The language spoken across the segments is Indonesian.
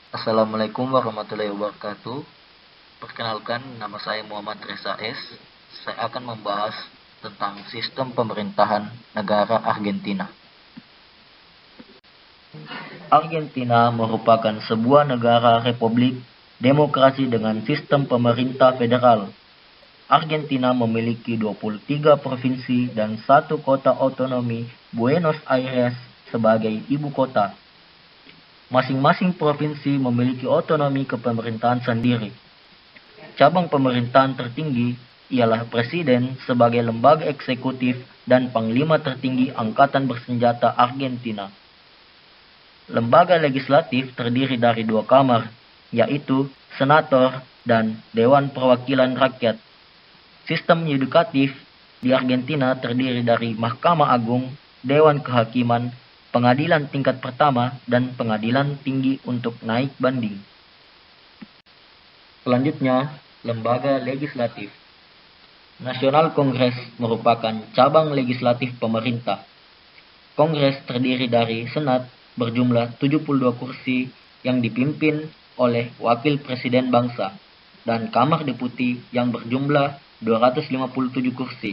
Assalamualaikum warahmatullahi wabarakatuh. Perkenalkan, nama saya Muhammad Reza S. Saya akan membahas tentang sistem pemerintahan negara Argentina. Argentina merupakan sebuah negara republik demokrasi dengan sistem pemerintah federal. Argentina memiliki 23 provinsi dan satu kota otonomi, Buenos Aires, sebagai ibu kota. Masing-masing provinsi memiliki otonomi kepemerintahan sendiri. Cabang pemerintahan tertinggi ialah Presiden sebagai lembaga eksekutif dan Panglima tertinggi Angkatan Bersenjata Argentina. Lembaga legislatif terdiri dari 2 kamar, yaitu Senator dan Dewan Perwakilan Rakyat. Sistem yudikatif di Argentina terdiri dari Mahkamah Agung, Dewan Kehakiman, Pengadilan tingkat pertama, dan Pengadilan tinggi untuk naik banding. Selanjutnya, lembaga legislatif. Nasional Kongres merupakan cabang legislatif pemerintah. Kongres terdiri dari Senat berjumlah 72 kursi yang dipimpin oleh Wakil Presiden Bangsa, dan Kamar Deputi yang berjumlah 257 kursi.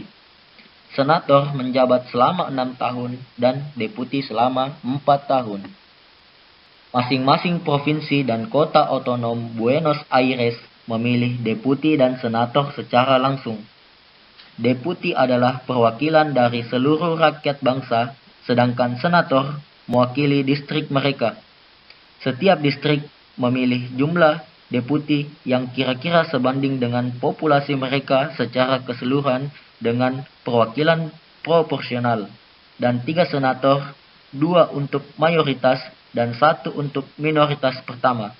Senator menjabat selama 6 tahun dan deputi selama 4 tahun. Masing-masing provinsi dan kota otonom Buenos Aires memilih deputi dan senator secara langsung. Deputi adalah perwakilan dari seluruh rakyat bangsa, sedangkan senator mewakili distrik mereka. Setiap distrik memilih jumlah deputi yang kira-kira sebanding dengan populasi mereka secara keseluruhan dengan perwakilan proporsional, dan 3 senator, 2 untuk mayoritas dan 1 untuk minoritas pertama.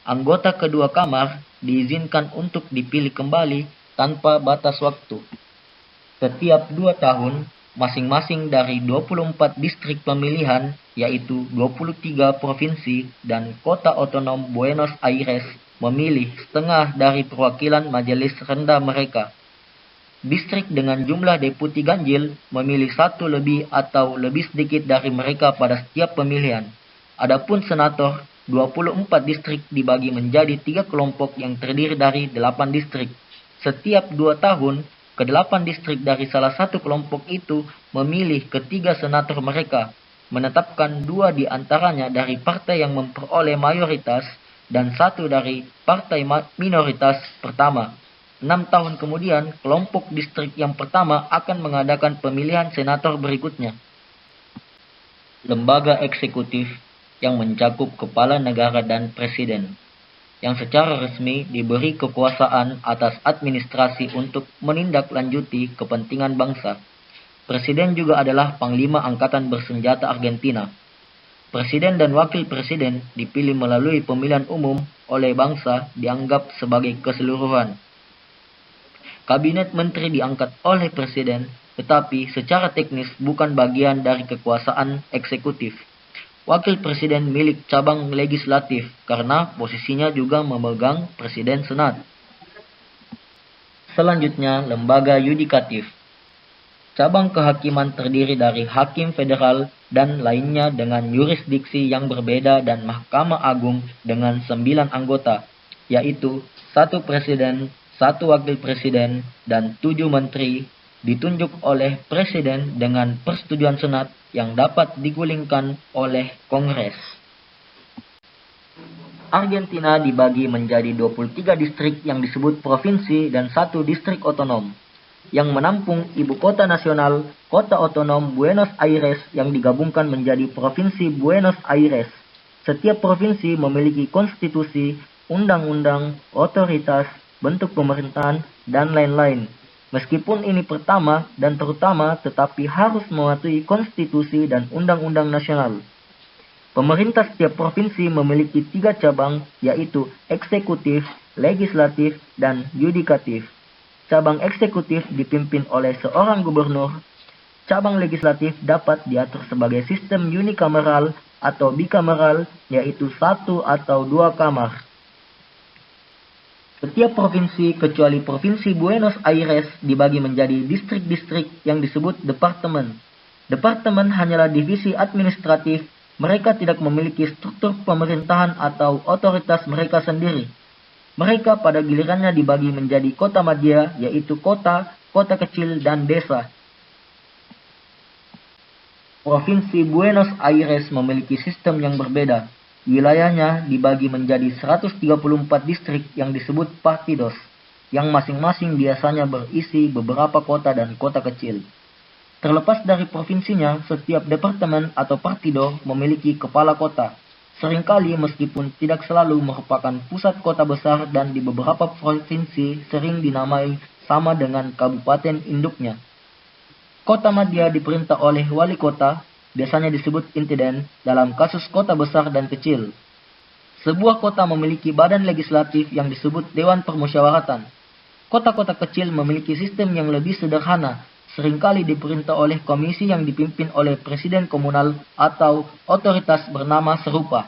Anggota kedua kamar diizinkan untuk dipilih kembali tanpa batas waktu. Setiap 2 tahun, masing-masing dari 24 distrik pemilihan, yaitu 23 provinsi dan kota otonom Buenos Aires, memilih setengah dari perwakilan majelis rendah mereka. Distrik dengan jumlah deputi ganjil memilih 1 lebih atau lebih sedikit dari mereka pada setiap pemilihan. Adapun senator, 24 distrik dibagi menjadi 3 kelompok yang terdiri dari 8 distrik. Setiap 2 tahun, ke-8 distrik dari salah satu kelompok itu memilih ketiga senator mereka, menetapkan 2 di antaranya dari partai yang memperoleh mayoritas dan 1 dari partai minoritas pertama. 6 tahun kemudian, kelompok distrik yang pertama akan mengadakan pemilihan senator berikutnya. Lembaga eksekutif yang mencakup kepala negara dan presiden, yang secara resmi diberi kekuasaan atas administrasi untuk menindaklanjuti kepentingan bangsa. Presiden juga adalah Panglima Angkatan Bersenjata Argentina. Presiden dan wakil presiden dipilih melalui pemilihan umum oleh bangsa dianggap sebagai keseluruhan. Kabinet menteri diangkat oleh presiden, tetapi secara teknis bukan bagian dari kekuasaan eksekutif. Wakil presiden milik cabang legislatif karena posisinya juga memegang presiden senat. Selanjutnya, lembaga yudikatif. Cabang kehakiman terdiri dari hakim federal dan lainnya dengan yurisdiksi yang berbeda dan Mahkamah Agung dengan 9 anggota, yaitu 1 presiden, 1 wakil presiden, dan 7 menteri, ditunjuk oleh presiden dengan persetujuan senat yang dapat digulingkan oleh Kongres. Argentina dibagi menjadi 23 distrik yang disebut provinsi dan 1 distrik otonom, yang menampung ibu kota nasional, kota otonom Buenos Aires yang digabungkan menjadi Provinsi Buenos Aires. Setiap provinsi memiliki konstitusi, undang-undang, otoritas, bentuk pemerintahan, dan lain-lain. Meskipun ini pertama dan terutama, tetapi harus mematuhi konstitusi dan undang-undang nasional. Pemerintah setiap provinsi memiliki 3 cabang, yaitu eksekutif, legislatif, dan yudikatif. Cabang eksekutif dipimpin oleh seorang gubernur. Cabang legislatif dapat diatur sebagai sistem unikameral atau bikameral, yaitu 1 atau 2 kamar. Setiap provinsi kecuali Provinsi Buenos Aires dibagi menjadi distrik-distrik yang disebut departemen. Departemen hanyalah divisi administratif Mereka tidak memiliki struktur pemerintahan atau otoritas mereka sendiri. Mereka pada gilirannya dibagi menjadi kota madya, yaitu kota, kota kecil, dan desa. Provinsi Buenos Aires memiliki sistem yang berbeda. Wilayahnya dibagi menjadi 134 distrik yang disebut partidos, yang masing-masing biasanya berisi beberapa kota dan kota kecil. Terlepas dari provinsinya, setiap departemen atau partido memiliki kepala kota. Seringkali meskipun tidak selalu merupakan pusat kota besar dan di beberapa provinsi sering dinamai sama dengan kabupaten induknya. Kota madya diperintah oleh wali kota, biasanya disebut intendant dalam kasus kota besar dan kecil. Sebuah kota memiliki badan legislatif yang disebut Dewan Permusyawaratan. Kota-kota kecil memiliki sistem yang lebih sederhana, seringkali diperintah oleh komisi yang dipimpin oleh presiden komunal atau otoritas bernama serupa.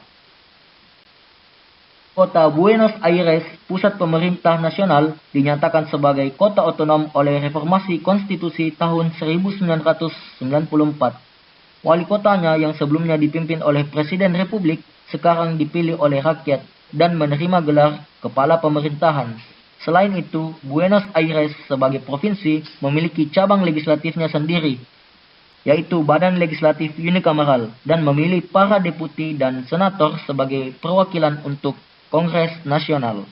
Kota Buenos Aires, pusat pemerintah nasional, dinyatakan sebagai kota otonom oleh reformasi konstitusi tahun 1994. Wali kotanya yang sebelumnya dipimpin oleh Presiden Republik, sekarang dipilih oleh rakyat dan menerima gelar kepala pemerintahan. Selain itu, Buenos Aires sebagai provinsi memiliki cabang legislatifnya sendiri, yaitu Badan Legislatif Unikameral, dan memilih para deputi dan senator sebagai perwakilan untuk Kongres Nasional.